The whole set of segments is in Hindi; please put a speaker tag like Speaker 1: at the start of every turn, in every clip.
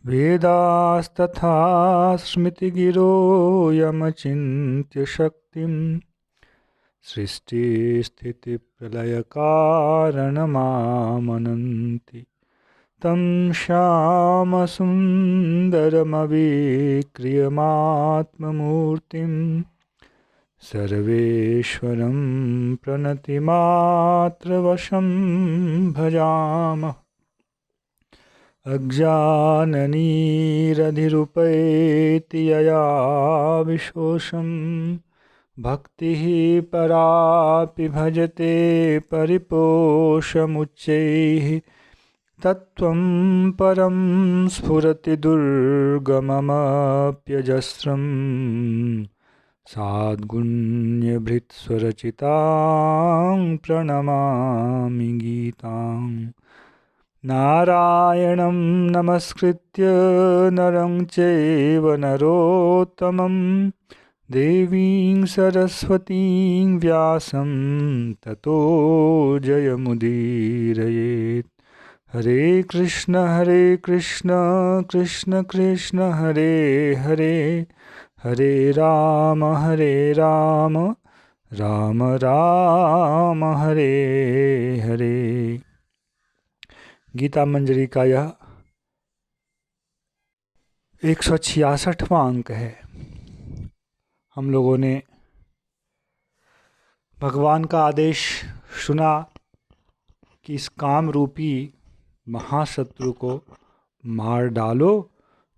Speaker 1: वेदास्तथा स्मृतिगिरो यमचिन्त्य शक्तिं सृष्टिस्थितिप्रलयकारणमामनन्ति तं श्यामसुन्दरमविक्रियमात्ममूर्तिं सर्वेश्वरं प्रणतिमात्रवशं भजामः। अज्ञाननीरधिरुपैति यया विशोषं भक्तिः परापि भजते परिपोषमुच्चैः तत्त्वं परं स्फुरति दुर्गममप्यजस्रं साद्गुण्यभृत्स्वरचितां प्रणमामि गीताम्। नारायणं नमस्कृत्य नरं चैव नरोत्तमं देवीं सरस्वतीं व्यासं ततो जयमुदीरयेत्। हरे कृष्ण कृष्ण कृष्ण हरे हरे, हरे राम राम राम हरे हरे। गीता मंजरी का यह 166वां अंक है। हम लोगों ने भगवान का आदेश सुना कि इस काम रूपी महाशत्रु को मार डालो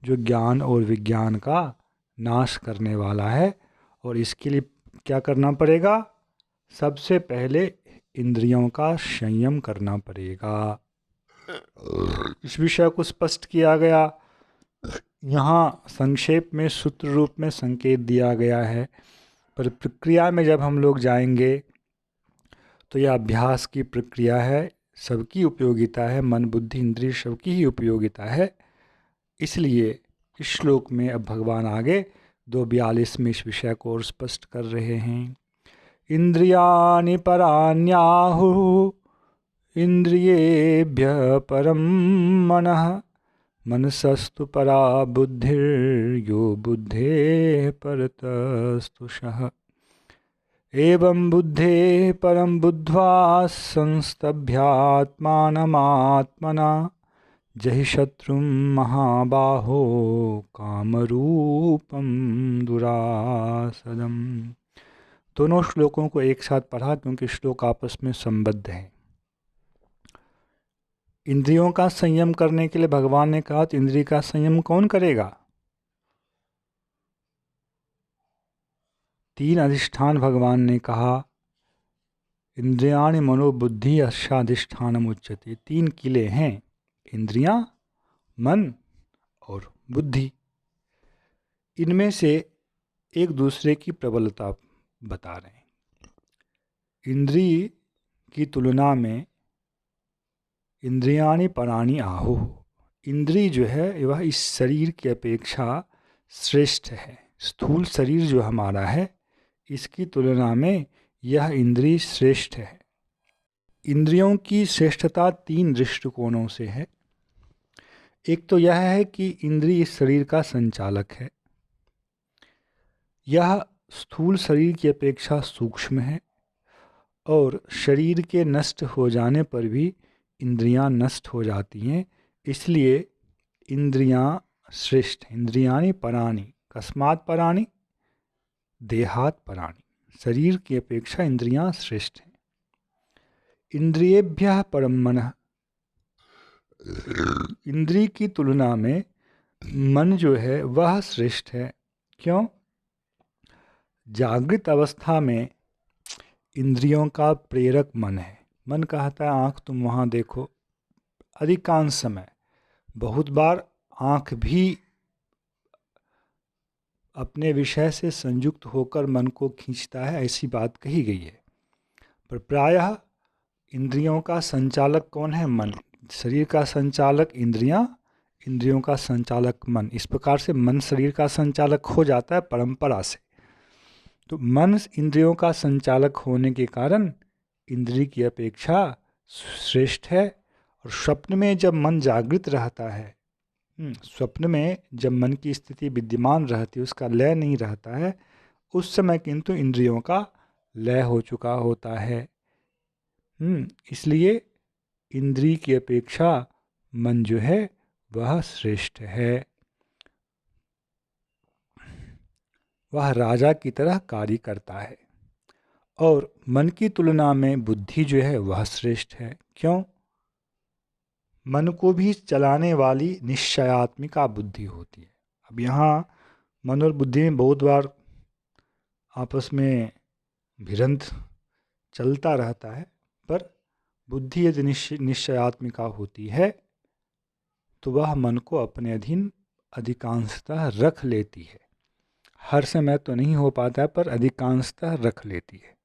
Speaker 1: जो ज्ञान और विज्ञान का नाश करने वाला है। और इसके लिए क्या करना पड़ेगा? सबसे पहले इंद्रियों का संयम करना पड़ेगा। इस विषय को स्पष्ट किया गया। यहाँ संक्षेप में सूत्र रूप में संकेत दिया गया है, पर प्रक्रिया में जब हम लोग जाएंगे तो यह अभ्यास की प्रक्रिया है। सबकी उपयोगिता है, मन बुद्धि इंद्रिय सबकी ही उपयोगिता है। इसलिए इस श्लोक में अब भगवान आगे 2:42 में इस विषय को और स्पष्ट कर रहे हैं। इंद्रियाणि पराण्याहुः इंद्रियेभ्यः परं मनः मनसस्तु परा बुद्धिर्यो बुद्धेः परतस्तुषः। एवं बुद्धेः परं बुद्ध्वा संस्तभ्यात्मानमात्मना जहि शत्रुं महाबाहो कामरूपं दुरासदम्। दोनों श्लोकों को एक साथ पढ़ा क्योंकि श्लोक आपस में संबद्ध हैं। इंद्रियों का संयम करने के लिए भगवान ने कहा, तो इंद्रिय का संयम कौन करेगा? 3 अधिष्ठान भगवान ने कहा, इंद्रियाणि मनोबुद्धि अष्टाधिष्ठानम उच्यते। 3 किले हैं, इंद्रियां, मन और बुद्धि। इनमें से एक दूसरे की प्रबलता बता रहे हैं। इंद्रिय की तुलना में इंद्रियाणि पराणि आहुः, इंद्रिय जो है वह इस शरीर की अपेक्षा श्रेष्ठ है। स्थूल शरीर जो हमारा है इसकी तुलना में यह इंद्रिय श्रेष्ठ है। इंद्रियों की श्रेष्ठता 3 दृष्टिकोणों से है। एक तो यह है कि इंद्रिय इस शरीर का संचालक है। यह स्थूल शरीर की अपेक्षा सूक्ष्म है और शरीर के नष्ट हो जाने पर भी इंद्रियां नष्ट हो जाती हैं। इसलिए इंद्रियां श्रेष्ठ हैं। इंद्रियाणि पराणि, कस्मात् पराणि? देहात् पराणि, शरीर की अपेक्षा इंद्रियां श्रेष्ठ हैं। इंद्रियेभ्यः परं मनः, इंद्रिय की तुलना में मन जो है वह श्रेष्ठ है। क्यों? जागृत अवस्था में इंद्रियों का प्रेरक मन है। मन कहता है आँख तुम वहाँ देखो। अधिकांश समय, बहुत बार आँख भी अपने विषय से संयुक्त होकर मन को खींचता है, ऐसी बात कही गई है। पर प्रायः इंद्रियों का संचालक कौन है? मन। शरीर का संचालक इंद्रियां, इंद्रियों का संचालक मन। इस प्रकार से मन शरीर का संचालक हो जाता है परंपरा से। तो मन इंद्रियों का संचालक होने के कारण इंद्रिय की अपेक्षा श्रेष्ठ है। और स्वप्न में जब मन जागृत रहता है स्वप्न में जब मन की स्थिति विद्यमान रहती है, उसका लय नहीं रहता है, उस समय किंतु इंद्रियों का लय हो चुका होता है। इसलिए इंद्रिय की अपेक्षा मन जो है वह श्रेष्ठ है। वह राजा की तरह कार्य करता है और मन की तुलना में बुद्धि जो है वह श्रेष्ठ है। क्यों? मन को भी चलाने वाली निश्चयात्मिका बुद्धि होती है। अब यहाँ मन और बुद्धि में बहुत बार आपस में भिड़ंत चलता रहता है, पर बुद्धि यदि निश्चयात्मिका होती है तो वह मन को अपने अधीन अधिकांशतः रख लेती है। हर समय तो नहीं हो पाता है, पर अधिकांशतः रख लेती है।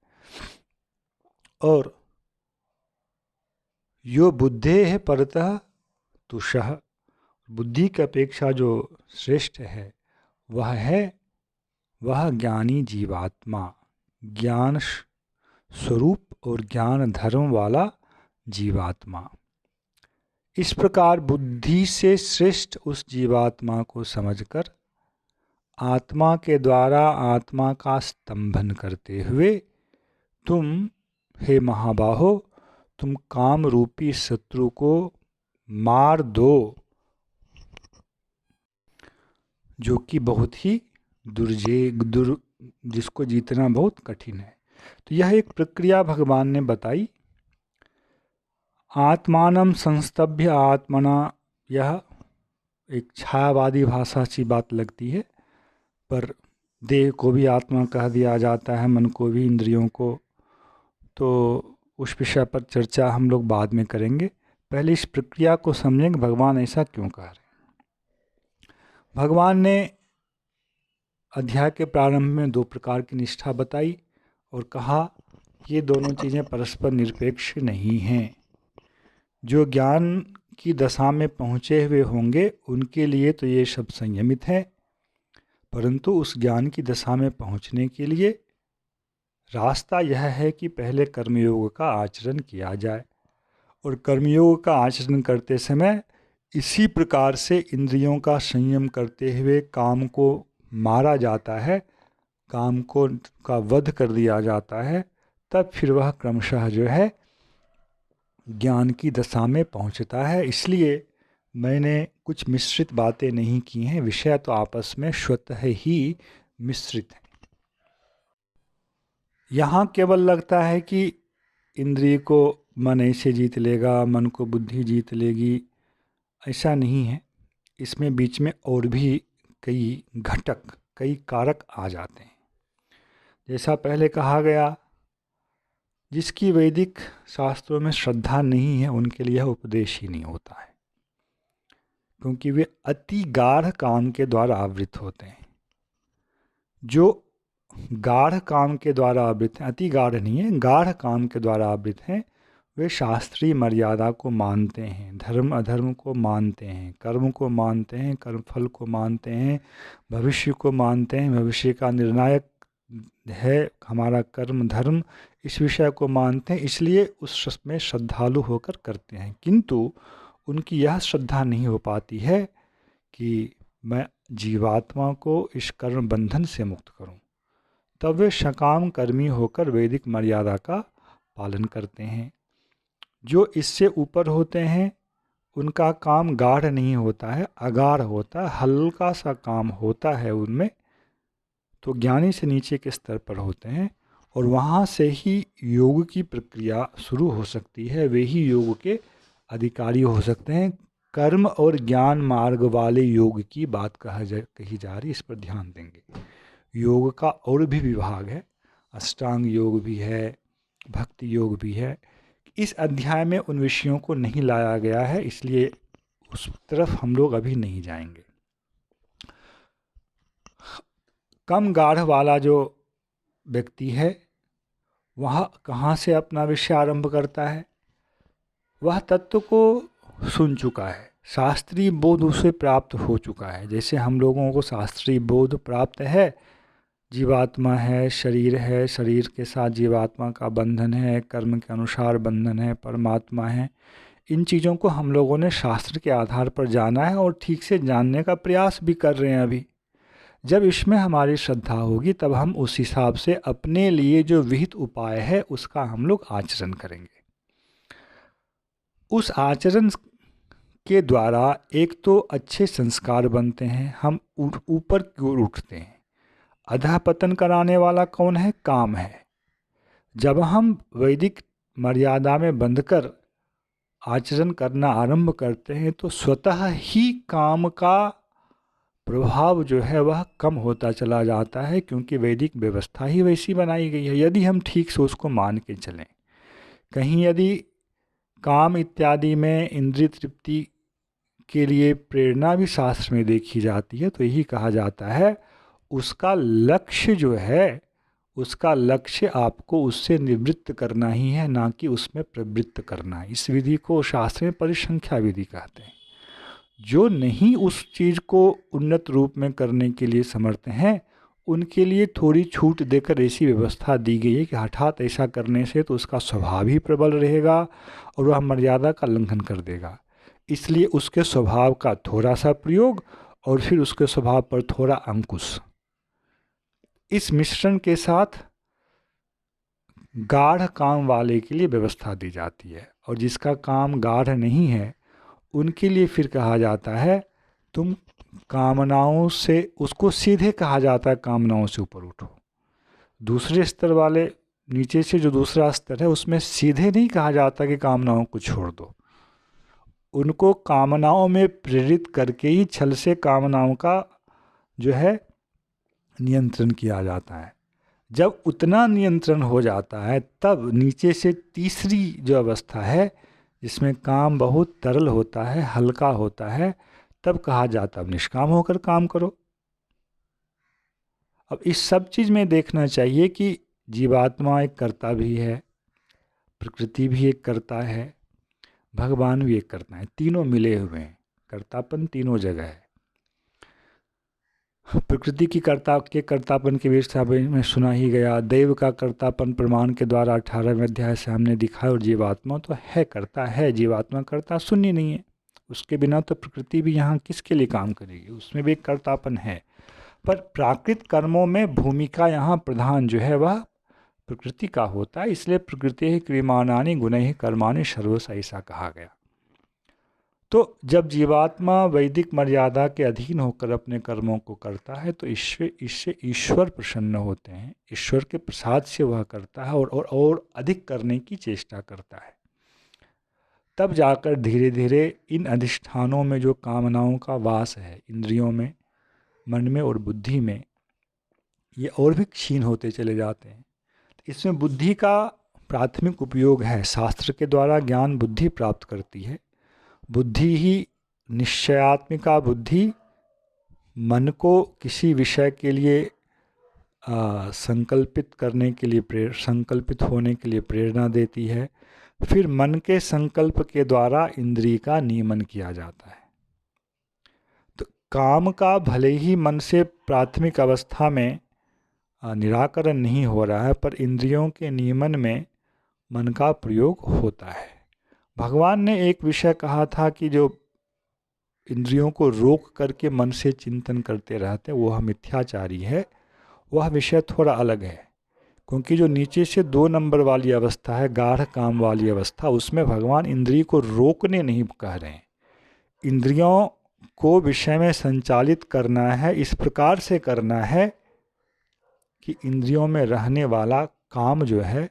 Speaker 1: और यो बुद्धे है परतः तुषः, बुद्धि की अपेक्षा जो श्रेष्ठ है वह ज्ञानी जीवात्मा, ज्ञान स्वरूप और ज्ञान धर्म वाला जीवात्मा। इस प्रकार बुद्धि से श्रेष्ठ उस जीवात्मा को समझकर आत्मा के द्वारा आत्मा का स्तंभन करते हुए तुम, हे महाबाहो, तुम काम रूपी शत्रु को मार दो, जो कि बहुत ही जिसको जीतना बहुत कठिन है। तो यह एक प्रक्रिया भगवान ने बताई। आत्मानं संस्तभ्य आत्मना, यह एक छायावादी भाषा सी बात लगती है, पर देह को भी आत्मा कह दिया जाता है, मन को भी, इंद्रियों को। तो उस विषय पर चर्चा हम लोग बाद में करेंगे। पहले इस प्रक्रिया को समझेंगे, भगवान ऐसा क्यों कह रहे हैं। भगवान ने अध्याय के प्रारंभ में 2 प्रकार की निष्ठा बताई और कहा ये दोनों चीज़ें परस्पर निरपेक्ष नहीं हैं। जो ज्ञान की दशा में पहुँचे हुए होंगे उनके लिए तो ये सब संयमित है, परंतु उस ज्ञान की दशा में पहुँचने के लिए रास्ता यह है कि पहले कर्मयोग का आचरण किया जाए, और कर्मयोग का आचरण करते समय इसी प्रकार से इंद्रियों का संयम करते हुए काम को मारा जाता है, काम को का वध कर दिया जाता है, तब फिर वह क्रमशः जो है ज्ञान की दशा में पहुंचता है। इसलिए मैंने कुछ मिश्रित बातें नहीं की हैं, विषय तो आपस में स्वतः ही मिश्रित हैं। यहाँ केवल लगता है कि इंद्रिय को मन ऐसे जीत लेगा, मन को बुद्धि जीत लेगी, ऐसा नहीं है। इसमें बीच में और भी कई घटक, कई कारक आ जाते हैं। जैसा पहले कहा गया, जिसकी वैदिक शास्त्रों में श्रद्धा नहीं है उनके लिए उपदेश ही नहीं होता है, क्योंकि वे अति गाढ़ काम के द्वारा आवृत होते हैं। जो गाढ़ काम के द्वारा आवृत हैं, अति गाढ़ नहीं है, गाढ़ काम के द्वारा आवृत हैं, वे शास्त्रीय मर्यादा को मानते हैं, धर्म अधर्म को मानते हैं, कर्म को मानते हैं, कर्मफल को मानते हैं, भविष्य को मानते हैं, भविष्य का निर्णायक है हमारा कर्म धर्म, इस विषय को मानते हैं, इसलिए उसमें श्रद्धालु होकर करते हैं। किंतु उनकी यह श्रद्धा नहीं हो पाती है कि मैं जीवात्मा को इस कर्म बंधन से मुक्त करूं। तब वे सकाम कर्मी होकर वैदिक मर्यादा का पालन करते हैं। जो इससे ऊपर होते हैं उनका काम गाढ़ नहीं होता है, अगाढ़ होता है, हल्का सा काम होता है उनमें। तो ज्ञानी से नीचे के स्तर पर होते हैं और वहाँ से ही योग की प्रक्रिया शुरू हो सकती है, वे ही योग के अधिकारी हो सकते हैं। कर्म और ज्ञान मार्ग वाले योग की बात कही जा रही, इस पर ध्यान देंगे। योग का और भी विभाग है, अष्टांग योग भी है, भक्ति योग भी है। इस अध्याय में उन विषयों को नहीं लाया गया है, इसलिए उस तरफ हम लोग अभी नहीं जाएंगे। कम गाढ़ वाला जो व्यक्ति है वह कहाँ से अपना विषय आरंभ करता है? वह तत्व को सुन चुका है, शास्त्रीय बोध उसे प्राप्त हो चुका है। जैसे हम लोगों को शास्त्रीय बोध प्राप्त है, जीवात्मा है, शरीर के साथ जीवात्मा का बंधन है, कर्म के अनुसार बंधन है, परमात्मा है, इन चीज़ों को हम लोगों ने शास्त्र के आधार पर जाना है और ठीक से जानने का प्रयास भी कर रहे हैं अभी। जब इसमें हमारी श्रद्धा होगी तब हम उस हिसाब से अपने लिए जो विहित उपाय है उसका हम लोग आचरण करेंगे। उस आचरण के द्वारा एक तो अच्छे संस्कार बनते हैं, हम ऊपर की ओर उठते हैं। अधःपतन कराने वाला कौन है? काम है। जब हम वैदिक मर्यादा में बंधकर आचरण करना आरंभ करते हैं तो स्वतः ही काम का प्रभाव जो है वह कम होता चला जाता है, क्योंकि वैदिक व्यवस्था ही वैसी बनाई गई है। यदि हम ठीक से उसको मान के चलें, कहीं यदि काम इत्यादि में इंद्रिय तृप्ति के लिए प्रेरणा भी शास्त्र में देखी जाती है, तो यही कहा जाता है उसका लक्ष्य जो है, उसका लक्ष्य आपको उससे निवृत्त करना ही है, ना कि उसमें प्रवृत्त करना है। इस विधि को शास्त्र में परिसंख्या विधि कहते हैं। जो नहीं उस चीज़ को उन्नत रूप में करने के लिए समर्थ हैं, उनके लिए थोड़ी छूट देकर ऐसी व्यवस्था दी गई है कि हठात ऐसा करने से तो उसका स्वभाव ही प्रबल रहेगा और वह मर्यादा का उल्लंघन कर देगा। इसलिए उसके स्वभाव का थोड़ा सा प्रयोग और फिर उसके स्वभाव पर थोड़ा अंकुश, इस मिश्रण के साथ गाढ़ काम वाले के लिए व्यवस्था दी जाती है। और जिसका काम गाढ़ नहीं है उनके लिए फिर कहा जाता है तुम कामनाओं से, उसको सीधे कहा जाता है कामनाओं से ऊपर उठो। दूसरे स्तर वाले, नीचे से जो दूसरा स्तर है उसमें सीधे नहीं कहा जाता कि कामनाओं को छोड़ दो। उनको कामनाओं में प्रेरित करके ही छल से कामनाओं का जो है नियंत्रण किया जाता है। जब उतना नियंत्रण हो जाता है तब नीचे से तीसरी जो अवस्था है जिसमें काम बहुत तरल होता है, हल्का होता है, तब कहा जाता है निष्काम होकर काम करो। अब इस सब चीज़ में देखना चाहिए कि जीवात्मा एक कर्ता भी है, प्रकृति भी एक कर्ता है, भगवान भी एक कर्ता है, तीनों मिले हुए हैं। कर्तापन तीनों जगह है। प्रकृति की कर्तापन के विषय में सुना ही गया। दैव का कर्तापन प्रमाण के द्वारा 18वें अध्याय से हमने दिखाया। और जीवात्मा तो है कर्ता है, जीवात्मा कर्ता शून्य नहीं है। उसके बिना तो प्रकृति भी यहाँ किसके लिए काम करेगी, उसमें भी एक कर्तापन है। पर प्राकृत कर्मों में भूमिका यहाँ प्रधान जो है वह प्रकृति का होता है। इसलिए प्रकृति ही क्रियमाणानि गुणैः कर्माणि सर्वश ऐसा कहा गया। तो जब जीवात्मा वैदिक मर्यादा के अधीन होकर अपने कर्मों को करता है तो इससे ईश्वर प्रसन्न होते हैं। ईश्वर के प्रसाद से वह करता है और अधिक करने की चेष्टा करता है। तब जाकर धीरे धीरे इन अधिष्ठानों में जो कामनाओं का वास है, इंद्रियों में, मन में और बुद्धि में, ये और भी क्षीण होते चले जाते हैं। इसमें बुद्धि का प्राथमिक उपयोग है। शास्त्र के द्वारा ज्ञान बुद्धि प्राप्त करती है। बुद्धि ही निश्चयात्मिका बुद्धि मन को किसी विषय के लिए संकल्पित करने के लिए संकल्पित होने के लिए प्रेरणा देती है। फिर मन के संकल्प के द्वारा इंद्रिय का नियमन किया जाता है। तो काम का भले ही मन से प्राथमिक अवस्था में निराकरण नहीं हो रहा है, पर इंद्रियों के नियमन में मन का प्रयोग होता है। भगवान ने एक विषय कहा था कि जो इंद्रियों को रोक करके मन से चिंतन करते रहते हैं वह मिथ्याचारी है। वह विषय थोड़ा अलग है, क्योंकि जो नीचे से 2 नंबर वाली अवस्था है, गाढ़ काम वाली अवस्था, उसमें भगवान इंद्रिय को रोकने नहीं कह रहे हैं। इंद्रियों को विषय में संचालित करना है, इस प्रकार से करना है कि इंद्रियों में रहने वाला काम जो है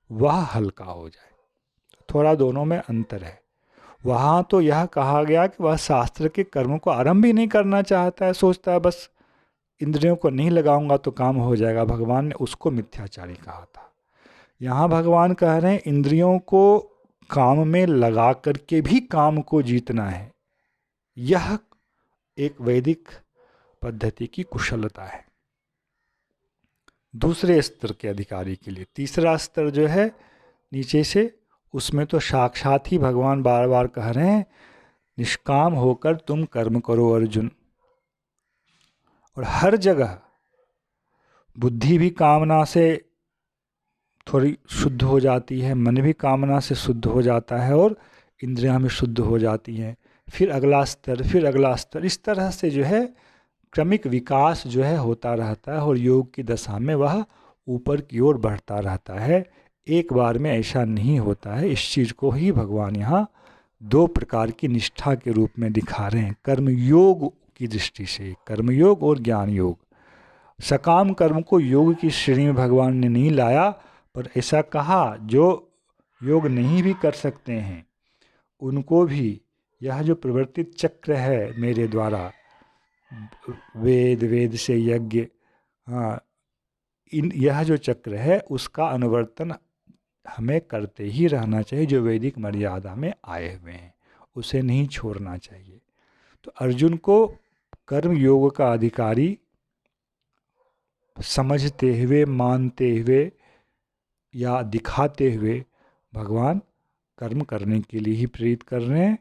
Speaker 1: वह हल्का हो जाए। थोड़ा दोनों में अंतर है। वहाँ तो यह कहा गया कि वह शास्त्र के कर्मों को आरंभ ही नहीं करना चाहता है, सोचता है बस इंद्रियों को नहीं लगाऊंगा तो काम हो जाएगा। भगवान ने उसको मिथ्याचारी कहा था। यहाँ भगवान कह रहे हैं इंद्रियों को काम में लगा करके भी काम को जीतना है। यह एक वैदिक पद्धति की कुशलता है दूसरे स्तर के अधिकारी के लिए। तीसरा स्तर जो है नीचे से, उसमें तो साक्षात ही भगवान बार बार कह रहे हैं निष्काम होकर तुम कर्म करो अर्जुन। और हर जगह बुद्धि भी कामना से थोड़ी शुद्ध हो जाती है, मन भी कामना से शुद्ध हो जाता है और इंद्रियां हमें शुद्ध हो जाती हैं, फिर अगला स्तर, फिर अगला स्तर, इस तरह से जो है क्रमिक विकास जो है होता रहता है और योग की दशा में वह ऊपर की ओर बढ़ता रहता है। एक बार में ऐसा नहीं होता है। इस चीज़ को ही भगवान यहाँ दो प्रकार की निष्ठा के रूप में दिखा रहे हैं, कर्मयोग की दृष्टि से, कर्मयोग और ज्ञान योग। सकाम कर्म को योग की श्रेणी में भगवान ने नहीं लाया, पर ऐसा कहा जो योग नहीं भी कर सकते हैं उनको भी यह जो प्रवर्तित चक्र है मेरे द्वारा, वेद, वेद से यज्ञ, हाँ, यह जो चक्र है उसका अनुवर्तन हमें करते ही रहना चाहिए। जो वैदिक मर्यादा में आए हुए हैं उसे नहीं छोड़ना चाहिए। तो अर्जुन को कर्म योग का अधिकारी समझते हुए, मानते हुए या दिखाते हुए भगवान कर्म करने के लिए ही प्रेरित कर रहे हैं।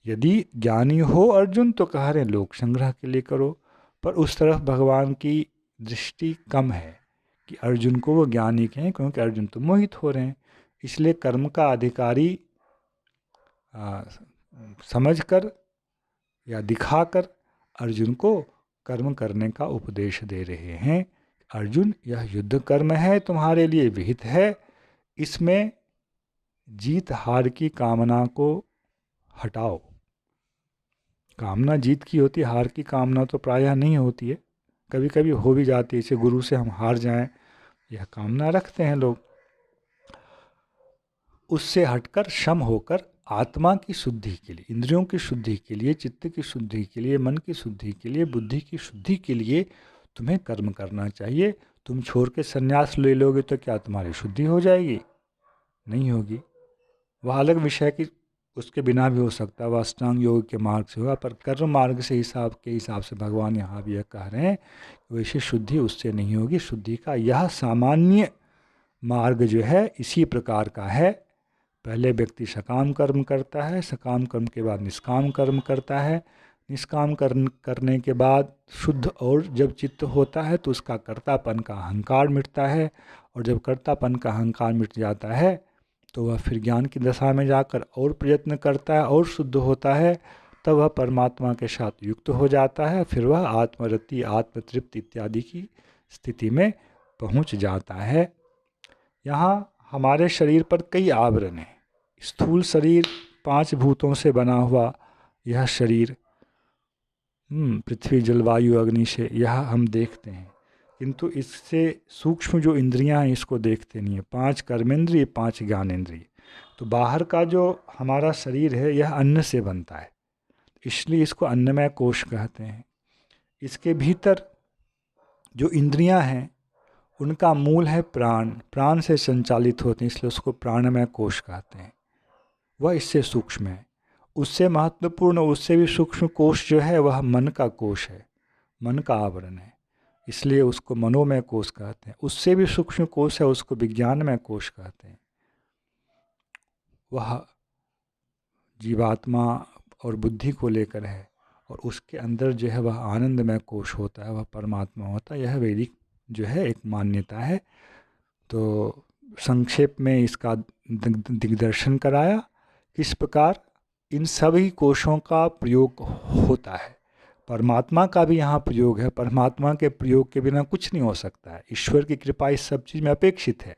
Speaker 1: यदि ज्ञानी हो अर्जुन तो कह रहे हैं लोक संग्रह के लिए करो, पर उस तरफ भगवान की दृष्टि कम है कि अर्जुन को वो ज्ञानी कहें, क्योंकि अर्जुन तो मोहित हो रहे हैं। इसलिए कर्म का अधिकारी समझकर या दिखाकर अर्जुन को कर्म करने का उपदेश दे रहे हैं। अर्जुन, यह युद्ध कर्म है, तुम्हारे लिए विहित है, इसमें जीत हार की कामना को हटाओ। कामना जीत की होती, हार की कामना तो प्रायः नहीं होती है, कभी कभी हो भी जाती है, जैसे गुरु से हम हार जाएं, यह कामना रखते हैं लोग। उससे हटकर सम होकर आत्मा की शुद्धि के लिए, इंद्रियों की शुद्धि के लिए, चित्त की शुद्धि के लिए, मन की शुद्धि के लिए, बुद्धि की शुद्धि के लिए तुम्हें कर्म करना चाहिए। तुम छोड़ के संन्यास ले लोगे तो क्या तुम्हारी शुद्धि हो जाएगी? नहीं होगी। वह अलग विषय की, उसके बिना भी हो सकता है, वह अष्टांग योग के मार्ग से होगा, पर कर्म मार्ग से हिसाब से भगवान यहाँ भी यह कह रहे हैं वैसे शुद्धि उससे नहीं होगी। शुद्धि का यह सामान्य मार्ग जो है इसी प्रकार का है। पहले व्यक्ति सकाम कर्म करता है, सकाम कर्म के बाद निष्काम कर्म करता है, निष्काम कर्म करने के बाद शुद्ध और जब चित्त होता है तो उसका कर्तापन का अहंकार मिटता है, और जब कर्तापन का अहंकार मिट जाता है तो वह फिर ज्ञान की दशा में जाकर और प्रयत्न करता है और शुद्ध होता है, तब वह परमात्मा के साथ युक्त हो जाता है। फिर वह आत्मरति, आत्मतृप्ति इत्यादि की स्थिति में पहुंच जाता है। यहाँ हमारे शरीर पर कई आवरण हैं। स्थूल शरीर, 5 भूतों से बना हुआ यह शरीर, पृथ्वी, जलवायु, अग्नि से यह हम देखते हैं, किंतु इससे सूक्ष्म जो इंद्रियां हैं इसको देखते नहीं है। 5 कर्मेंद्रिय, 5 ज्ञानेंद्रिय। तो बाहर का जो हमारा शरीर है यह अन्न से बनता है, इसलिए इसको अन्नमय कोश कहते हैं। इसके भीतर जो इंद्रियां हैं उनका मूल है प्राण, प्राण से संचालित होते हैं, इसलिए उसको प्राणमय कोश कहते हैं। वह इससे सूक्ष्म है। उससे महत्वपूर्ण, उससे भी सूक्ष्म कोश जो है वह मन का कोश है, मन का आवरण है, इसलिए उसको मनोमय कोश कहते हैं। उससे भी सूक्ष्म कोश है, उसको विज्ञानमय कोश कहते हैं। वह जीवात्मा और बुद्धि को लेकर है, और उसके अंदर जो है वह आनंदमय कोश होता है, वह परमात्मा होता है। यह वैदिक जो है एक मान्यता है। तो संक्षेप में इसका दिग्दर्शन कराया, किस प्रकार इन सभी कोशों का प्रयोग होता है। परमात्मा का भी यहाँ प्रयोग है, परमात्मा के प्रयोग के बिना कुछ नहीं हो सकता है। ईश्वर की कृपा इस सब चीज़ में अपेक्षित है,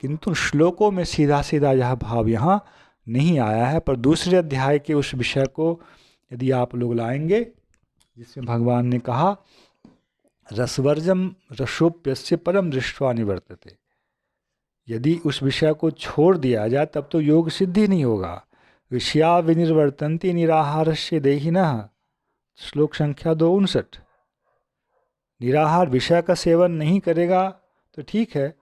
Speaker 1: किंतु श्लोकों में सीधा सीधा यह भाव यहाँ नहीं आया है। पर दूसरे अध्याय के उस विषय को यदि आप लोग लाएंगे, जिसमें भगवान ने कहा रसवर्जम रसोप्यस्य परम दृष्ट्वा निवर्तते, यदि उस विषय को छोड़ दिया जाए तब तो योग सिद्धि नहीं होगा। विषया विनिर्वर्तन्ति निराहारस्य देहिनः, श्लोक संख्या 259। निराहार विषय का सेवन नहीं करेगा तो ठीक है,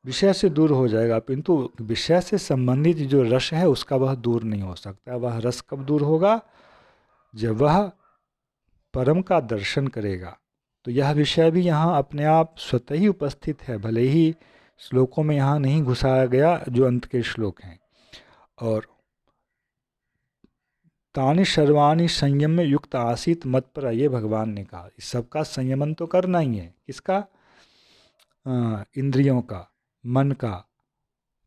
Speaker 1: विषय से दूर हो जाएगा, किंतु विषय से संबंधित जो रस है उसका वह दूर नहीं हो सकता। वह रस कब दूर होगा? जब वह परम का दर्शन करेगा। तो यह विषय भी यहाँ अपने आप स्वतः ही उपस्थित है, भले ही श्लोकों में यहाँ नहीं घुसाया गया जो अंत के श्लोक हैं। और तानि सर्वाणि संयम में युक्त आसीत मत पर, ये भगवान ने कहा। इस सबका संयमन तो करना ही है। किसका? इंद्रियों का, मन का,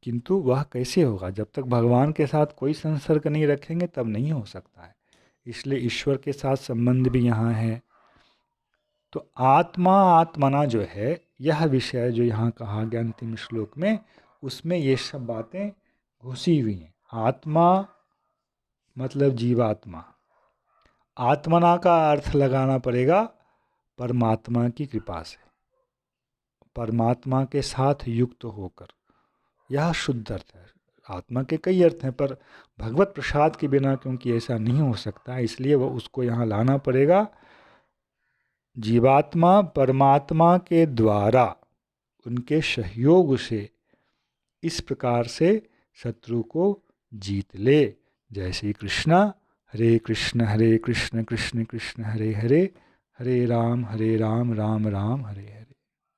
Speaker 1: किंतु वह कैसे होगा? जब तक भगवान के साथ कोई संसर्ग नहीं रखेंगे तब नहीं हो सकता है। इसलिए ईश्वर के साथ संबंध भी यहाँ है। तो आत्मा आत्मना जो है, यह विषय जो यहाँ कहा गया अंतिम श्लोक में, उसमें ये सब बातें घुसी हुई हैं। आत्मा मतलब जीवात्मा, आत्मना का अर्थ लगाना पड़ेगा परमात्मा की कृपा से, परमात्मा के साथ युक्त होकर, यह शुद्ध अर्थ है। आत्मा के कई अर्थ हैं, पर भगवत प्रसाद के बिना क्योंकि ऐसा नहीं हो सकता, इसलिए वह उसको यहाँ लाना पड़ेगा। जीवात्मा परमात्मा के द्वारा उनके सहयोग से इस प्रकार से शत्रु को जीत ले। जय श्री कृष्ण। हरे कृष्ण कृष्ण कृष्ण हरे हरे, हरे राम राम राम हरे हरे।